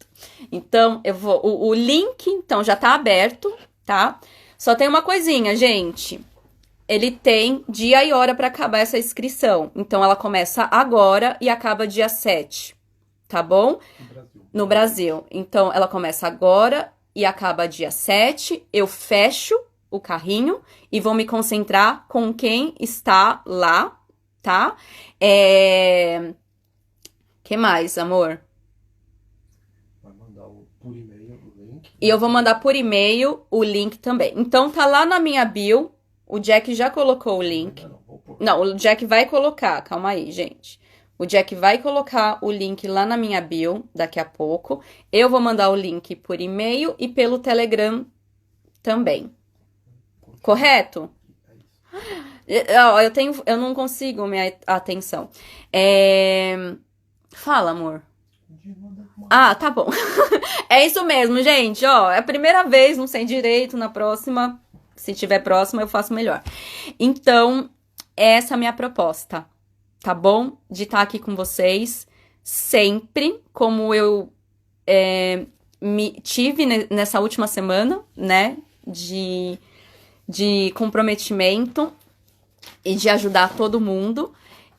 Então, eu vou. O link, então, já tá aberto, tá? Só tem uma coisinha, gente. Ele tem dia e hora pra acabar essa inscrição. Então, ela começa agora e acaba dia 7, tá bom? No Brasil. No Brasil. Então, ela começa agora e acaba dia 7. Eu fecho o carrinho e vou me concentrar com quem está lá, tá? Que mais, amor? Vai mandar por e-mail o link. E eu vou mandar por e-mail o link também. Então, tá lá na minha bio. O Jack já colocou o link. Ainda não, vou pôr. Não, o Jack vai colocar. Calma aí, gente. O Jack vai colocar o link lá na minha bio daqui a pouco. Eu vou mandar o link por e-mail e pelo Telegram também. Correto? É isso. Eu não consigo minha atenção. Fala, amor. Ah, tá bom. É isso mesmo, gente. Ó, é a primeira vez, não sei direito. Na próxima, se tiver próxima, eu faço melhor. Então, essa é a minha proposta, tá bom? De estar aqui com vocês sempre, como eu me tive nessa última semana, né? De comprometimento e de ajudar todo mundo.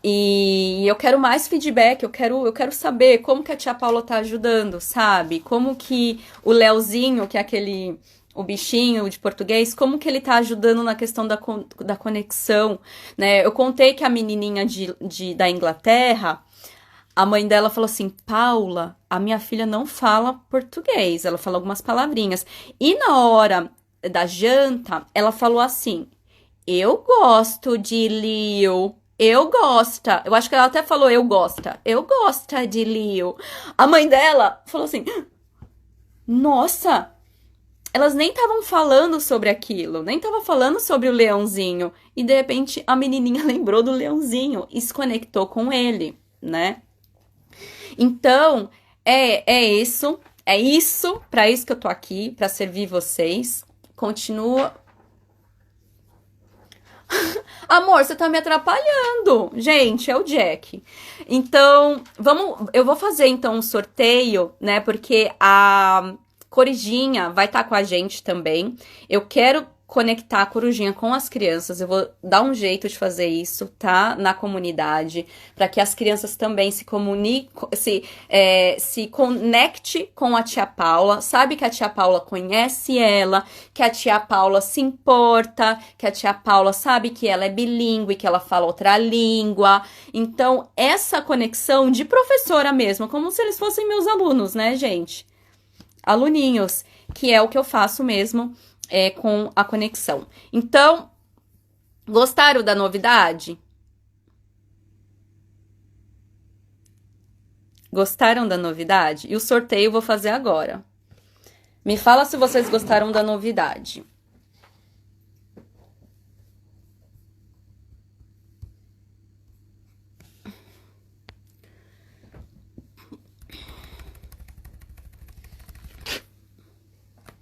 E eu quero mais feedback, eu quero saber como que a tia Paula tá ajudando, sabe? Como que o Leozinho, que é o bichinho de português, como que ele tá ajudando na questão da conexão, né? Eu contei que a menininha da Inglaterra, a mãe dela falou assim, Paula, a minha filha não fala português, ela fala algumas palavrinhas. E na hora da janta, ela falou assim, eu gosto de Leo. Eu gosta. Eu acho que ela até falou eu gosta. Eu gosta de Leo. A mãe dela falou assim: nossa, elas nem estavam falando sobre aquilo, nem estavam falando sobre o leãozinho. E de repente a menininha lembrou do leãozinho e se conectou com ele, né? Então, é isso. É isso, para isso que eu tô aqui, para servir vocês. Continua. Amor, você tá me atrapalhando. Gente, é o Jack. Então, eu vou fazer então um sorteio, né? Porque a Corujinha vai estar com a gente também. Eu quero conectar a Corujinha com as crianças. Eu vou dar um jeito de fazer isso, tá? Na comunidade, para que as crianças também se comuniquem, se conecte com a tia Paula. Sabe que a tia Paula conhece ela, que a tia Paula se importa, que a tia Paula sabe que ela é bilíngue, que ela fala outra língua. Então, essa conexão de professora mesmo, como se eles fossem meus alunos, né, gente? Aluninhos, que é o que eu faço mesmo com a conexão. Então, gostaram da novidade? Gostaram da novidade? E o sorteio eu vou fazer agora. Me fala se vocês gostaram da novidade.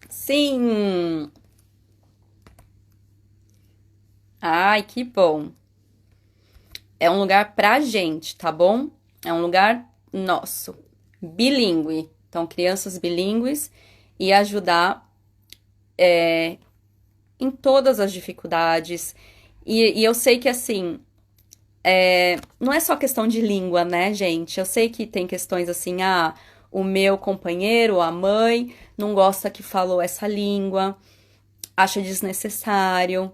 Sim! Ai, que bom. É um lugar pra gente, tá bom? É um lugar nosso. Bilíngue. Então, crianças bilíngues e ajudar em todas as dificuldades. E eu sei que, assim, não é só questão de língua, né, gente? Eu sei que tem questões assim, o meu companheiro, a mãe, não gosta que falou essa língua. acha desnecessário,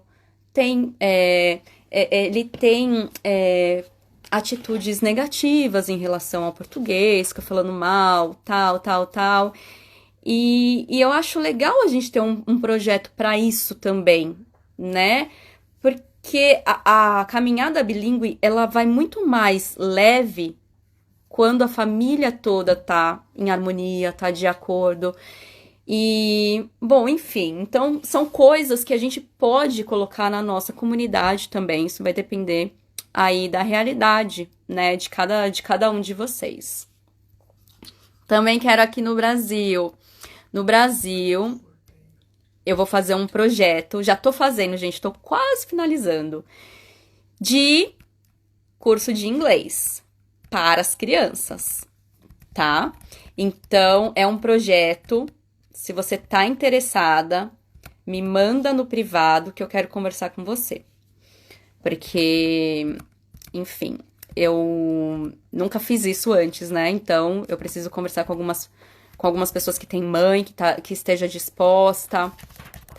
ele tem atitudes negativas em relação ao português, fica falando mal, tal, tal, tal. E eu acho legal a gente ter um projeto para isso também, né? Porque a caminhada bilíngue, ela vai muito mais leve quando a família toda tá em harmonia, tá de acordo. E, bom, enfim, então são coisas que a gente pode colocar na nossa comunidade também. Isso vai depender aí da realidade, né, de cada um de vocês. Também quero aqui no Brasil. No Brasil, eu vou fazer um projeto, já tô fazendo, gente, tô quase finalizando, de curso de inglês para as crianças, tá? Então, é um projeto. Se você tá interessada, me manda no privado que eu quero conversar com você. Porque, enfim, eu nunca fiz isso antes, né? Então, eu preciso conversar com algumas pessoas que têm mãe, que esteja disposta,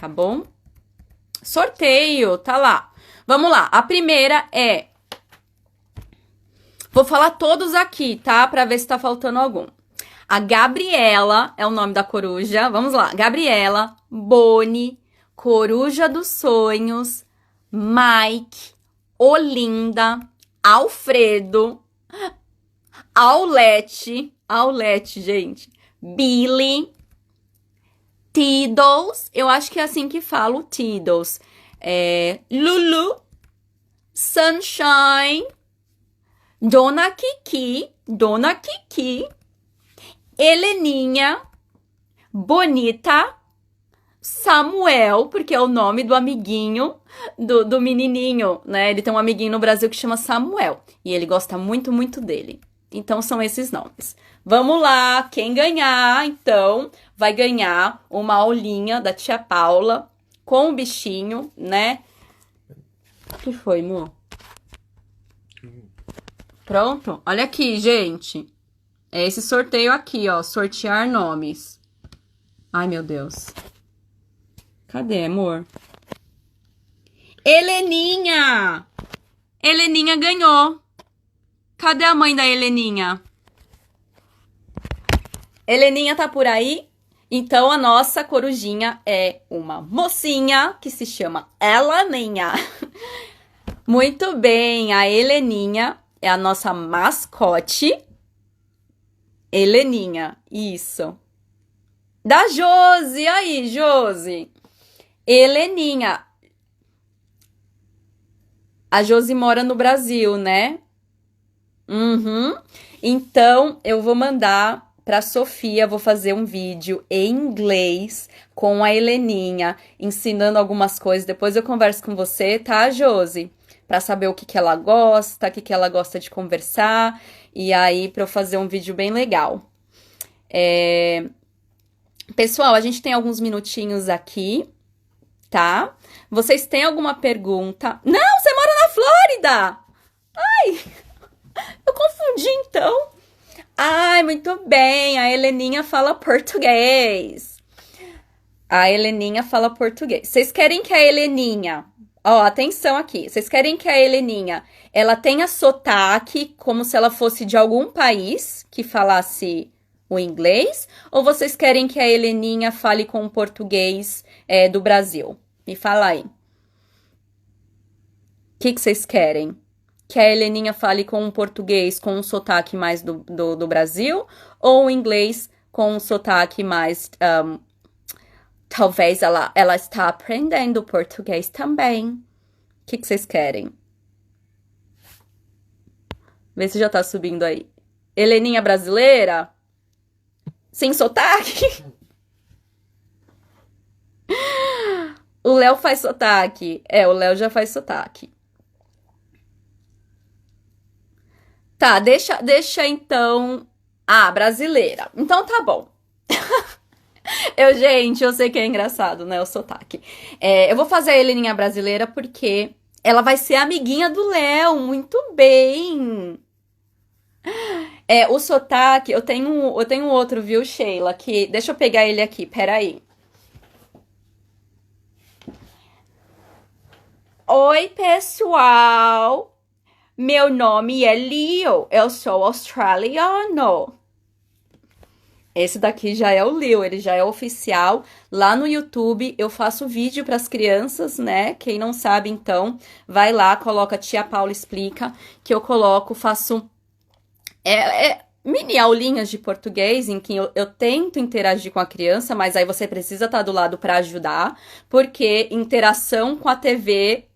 tá bom? Sorteio, tá lá. Vamos lá, a primeira é... Vou falar todos aqui, tá? Pra ver se tá faltando algum. A Gabriela é o nome da coruja. Vamos lá. Gabriela, Boni, Coruja dos Sonhos, Mike, Olinda, Alfredo, Aulete, gente, Billy, Tiddles, eu acho que é assim que falo, Tiddles, Lulu, Sunshine, Dona Kiki, Heleninha, Bonita, Samuel, porque é o nome do amiguinho, do menininho, né? Ele tem um amiguinho no Brasil que chama Samuel. E ele gosta muito, muito dele. Então, são esses nomes. Vamos lá, quem ganhar, então, vai ganhar uma aulinha da tia Paula com o bichinho, né? O que foi, amor? Pronto? Olha aqui, gente. É esse sorteio aqui, ó. Sortear nomes. Ai, meu Deus. Cadê, amor? Heleninha! Heleninha ganhou. Cadê a mãe da Heleninha? Heleninha tá por aí? Então, a nossa corujinha é uma mocinha que se chama Heleninha. Muito bem, a Heleninha é a nossa mascote. Heleninha, isso. Da Josi, aí, Josi. Heleninha. A Josi mora no Brasil, né? Uhum. Então, eu vou mandar pra Sofia, vou fazer um vídeo em inglês com a Heleninha, ensinando algumas coisas. Depois eu converso com você, tá, Josi? Pra saber o que que ela gosta, o que que ela gosta de conversar. E aí, pra eu fazer um vídeo bem legal. Pessoal, a gente tem alguns minutinhos aqui, tá? Vocês têm alguma pergunta? Não, você mora na Flórida! Eu confundi, então. Ai, muito bem, a Heleninha fala português. A Heleninha fala português. Vocês querem que a Heleninha... Ó, atenção aqui. Vocês querem que a Heleninha, ela tenha sotaque como se ela fosse de algum país que falasse o inglês? Ou vocês querem que a Heleninha fale com o português do Brasil? Me fala aí. O que vocês querem? Que a Heleninha fale com o português com um sotaque mais do Brasil? Ou o inglês com um sotaque mais... talvez ela está aprendendo português também. O que vocês querem? Vê se já tá subindo aí. Heleninha brasileira? Sem sotaque? O Léo faz sotaque. O Léo já faz sotaque. Tá, deixa então... Ah, brasileira. Então tá bom. Gente, eu sei que é engraçado, né, o sotaque. Eu vou fazer a Heleninha brasileira porque ela vai ser amiguinha do Léo, muito bem. O sotaque, eu tenho outro, viu, Sheila, que... Deixa eu pegar ele aqui, peraí. Oi, pessoal! Meu nome é Leo, eu sou australiano. Esse daqui já é o Leo, ele já é oficial. Lá no YouTube eu faço vídeo para as crianças, né? Quem não sabe, então, vai lá, coloca Tia Paula Explica, que eu coloco, faço mini aulinhas de português em que eu tento interagir com a criança, mas aí você precisa estar do lado para ajudar, porque interação com a TV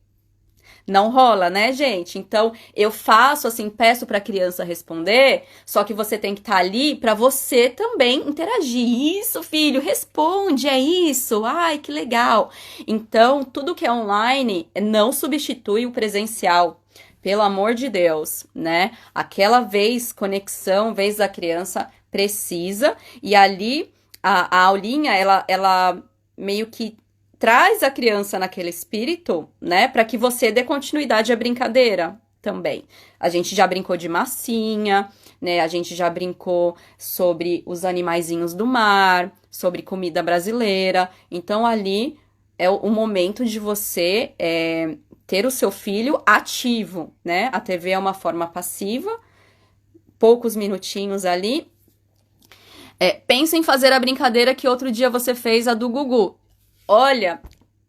não rola, né, gente? Então, eu faço assim, peço para a criança responder, só que você tem que estar ali para você também interagir. Isso, filho, responde, é isso. Ai, que legal. Então, tudo que é online não substitui o presencial. Pelo amor de Deus, né? Aquela vez, conexão, vez da criança precisa, e ali a aulinha, ela meio que traz a criança naquele espírito, né, para que você dê continuidade à brincadeira também. A gente já brincou de massinha, né, a gente já brincou sobre os animaizinhos do mar, sobre comida brasileira. Então ali é o momento de você ter o seu filho ativo, né? A TV é uma forma passiva, poucos minutinhos ali. Pensa em fazer a brincadeira que outro dia você fez, a do Gugu. Olha,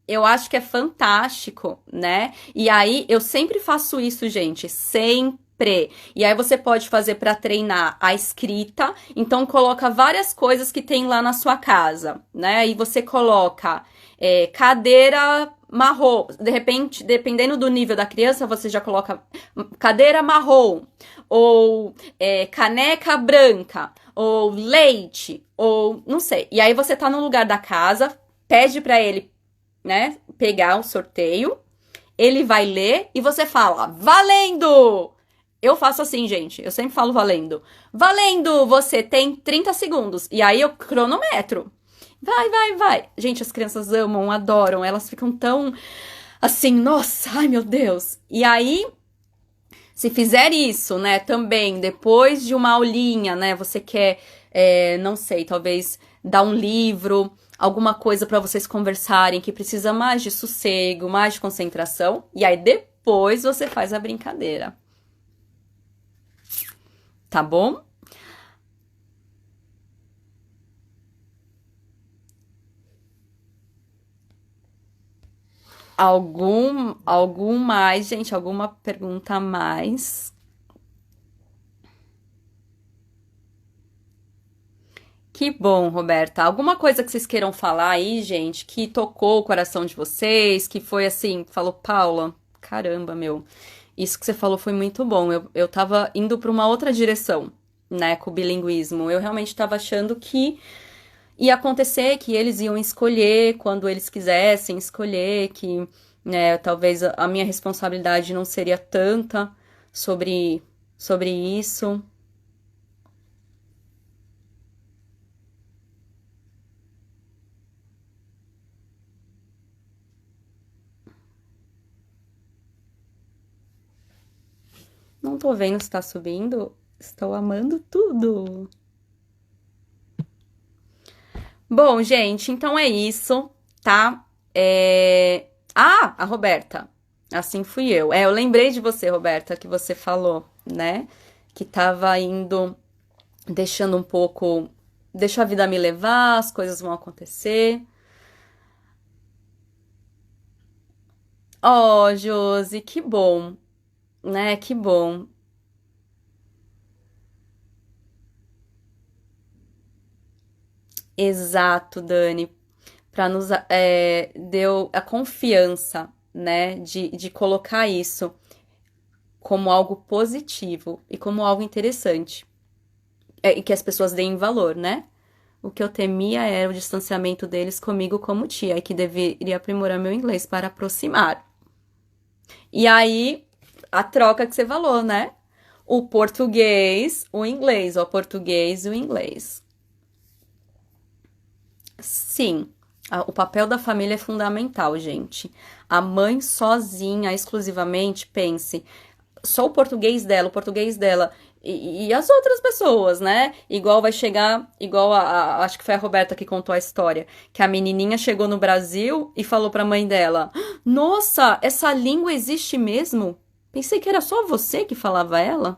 eu acho que é fantástico, né? E aí, eu sempre faço isso, gente, sempre. E aí você pode fazer para treinar a escrita, então coloca várias coisas que tem lá na sua casa, né? Aí você coloca cadeira marrom, de repente, dependendo do nível da criança, você já coloca cadeira marrom, ou caneca branca, ou leite, ou não sei. E aí você tá no lugar da casa, pede pra ele, né, pegar o sorteio, ele vai ler e você fala, valendo! Eu faço assim, gente, eu sempre falo valendo. Valendo! Você tem 30 segundos. E aí eu cronometro. Vai, vai, vai. Gente, as crianças amam, adoram, elas ficam tão assim, nossa, ai meu Deus. E aí, se fizer isso, né, também, depois de uma aulinha, né, você quer, não sei, talvez dar um livro, alguma coisa para vocês conversarem que precisa mais de sossego, mais de concentração, e aí depois você faz a brincadeira. Tá bom? Algum mais, gente? Alguma pergunta a mais? Que bom, Roberta. Alguma coisa que vocês queiram falar aí, gente, que tocou o coração de vocês, que foi assim, falou, Paula, caramba, meu, isso que você falou foi muito bom. Eu tava indo pra uma outra direção, né, com o bilinguismo. Eu realmente tava achando que ia acontecer, que eles iam escolher quando eles quisessem escolher, que, né, talvez a minha responsabilidade não seria tanta sobre isso. Não tô vendo se tá subindo. Estou amando tudo. Bom, gente, então é isso, tá? Ah, a Roberta. Assim fui eu. Eu lembrei de você, Roberta, que você falou, né? Que tava indo, deixando um pouco. Deixa a vida me levar, as coisas vão acontecer. Oh, Josi, que bom, né? Que bom. Exato, Dani. Para nos deu a confiança, né, de colocar isso como algo positivo e como algo interessante. E que as pessoas deem valor, né? O que eu temia era o distanciamento deles comigo como tia, e que deveria aprimorar meu inglês para aproximar. E aí, a troca que você falou, né? O português, o inglês, o português e o inglês. Sim, o papel da família é fundamental, gente. A mãe sozinha, exclusivamente, pense, só o português dela e as outras pessoas, né? Igual vai chegar, igual acho que foi a Roberta que contou a história, que a menininha chegou no Brasil e falou pra mãe dela: Nossa, essa língua existe mesmo? Pensei que era só você que falava ela.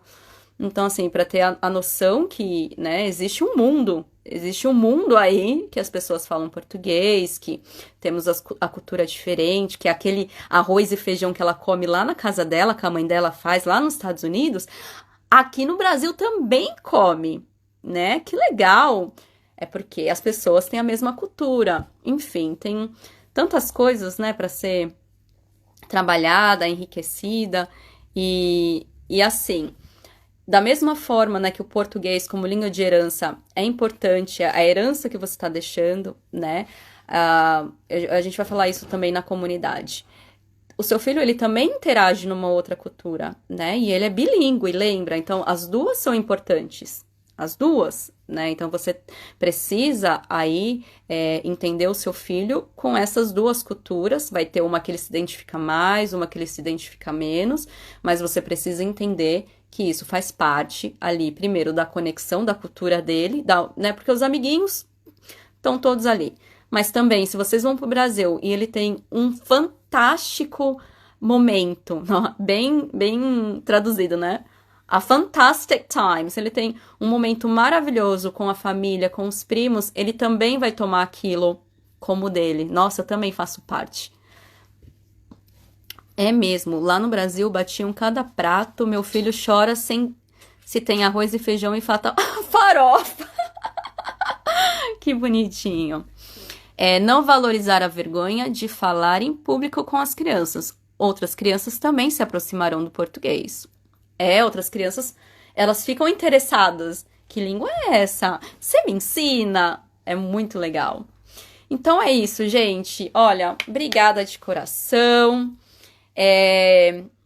Então, assim, para ter a noção que, né, existe um mundo aí que as pessoas falam português, que temos a cultura diferente, que aquele arroz e feijão que ela come lá na casa dela, que a mãe dela faz lá nos Estados Unidos, aqui no Brasil também come, né? Que legal! É porque as pessoas têm a mesma cultura. Enfim, tem tantas coisas, né, para ser trabalhada, enriquecida e assim. Da mesma forma, né, que o português como língua de herança é importante, a herança que você está deixando, né, a gente vai falar isso também na comunidade. O seu filho, ele também interage numa outra cultura, né, e ele é bilíngue, lembra? Então, as duas são importantes, as duas, né, então você precisa aí entender o seu filho com essas duas culturas, vai ter uma que ele se identifica mais, uma que ele se identifica menos, mas você precisa entender que isso faz parte ali, primeiro, da conexão da cultura dele, né? Porque os amiguinhos estão todos ali. Mas também, se vocês vão pro Brasil e ele tem um fantástico momento, bem traduzido, né? A fantastic time. Se ele tem um momento maravilhoso com a família, com os primos, ele também vai tomar aquilo como dele. Nossa, eu também faço parte. É mesmo, lá no Brasil batiam cada prato, meu filho chora se tem arroz e feijão e fala farofa. Que bonitinho. Não valorizar a vergonha de falar em público com as crianças. Outras crianças também se aproximarão do português. Outras crianças, elas ficam interessadas. Que língua é essa? Você me ensina? É muito legal. Então é isso, gente. Olha, obrigada de coração.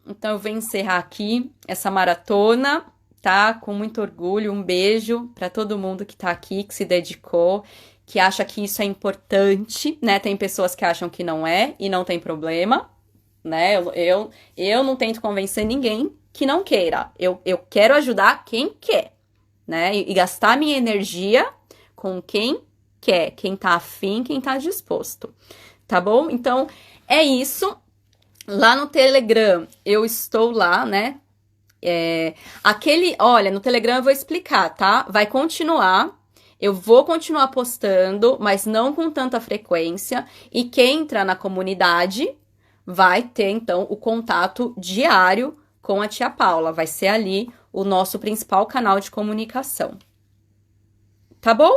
Então eu vou encerrar aqui essa maratona, tá? Com muito orgulho, um beijo para todo mundo que tá aqui, que se dedicou, que acha que isso é importante, né? Tem pessoas que acham que não é e não tem problema, né? Eu não tento convencer ninguém que não queira. Eu quero ajudar quem quer, né? E gastar minha energia com quem quer, quem tá afim, quem tá disposto, tá bom? Então é isso. Lá no Telegram, eu estou lá, né? Olha, no Telegram eu vou explicar, tá? Vai continuar. Eu vou continuar postando, mas não com tanta frequência. E quem entrar na comunidade vai ter, então, o contato diário com a tia Paula. Vai ser ali o nosso principal canal de comunicação. Tá bom?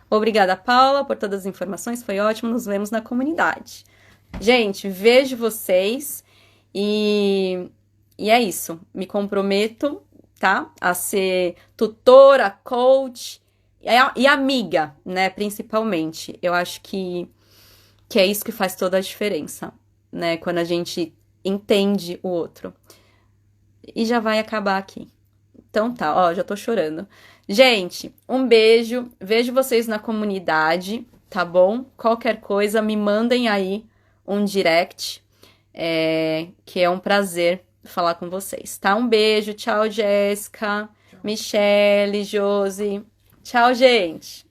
Obrigada, Paula, por todas as informações. Foi ótimo. Nos vemos na comunidade. Gente, vejo vocês e é isso. Me comprometo, tá? A ser tutora, coach e amiga, né? Principalmente. Eu acho que é isso que faz toda a diferença, né? Quando a gente entende o outro. E já vai acabar aqui. Então tá, ó, já tô chorando. Gente, um beijo. Vejo vocês na comunidade, tá bom? Qualquer coisa, me mandem aí um direct, que é um prazer falar com vocês, tá? Um beijo, tchau, Jéssica, Michele, Josi. Tchau, gente!